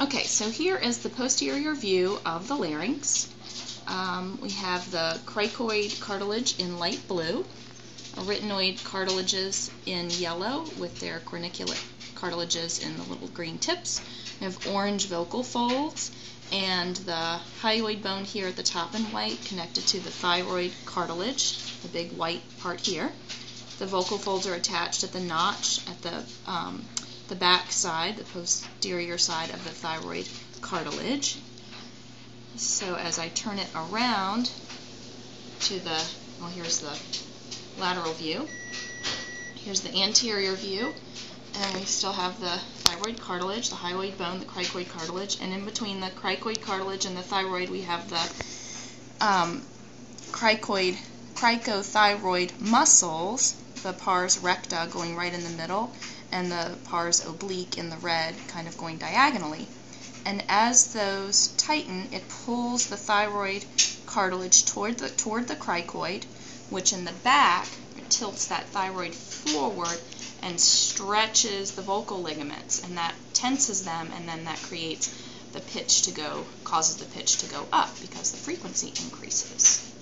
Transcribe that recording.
Okay, so here is the posterior view of the larynx. We have the cricoid cartilage in light blue, arytenoid cartilages in yellow with their corniculate cartilages in the little green tips. We have orange vocal folds and the hyoid bone here at the top in white connected to the thyroid cartilage, the big white part here. The vocal folds are attached at the notch at the back side, the posterior side of the thyroid cartilage. So as I turn it around to the, well, here's the lateral view. Here's the anterior view, and we still have the thyroid cartilage, the hyoid bone, the cricoid cartilage, and in between the cricoid cartilage and the thyroid we have the cricothyroid muscles, the pars recta going right in the middle, and the pars oblique in the red kind of going diagonally. And as those tighten, it pulls the thyroid cartilage toward the cricoid, which in the back tilts that thyroid forward and stretches the vocal ligaments, and that tenses them, and then that creates the pitch to go, causes the pitch to go up because the frequency increases.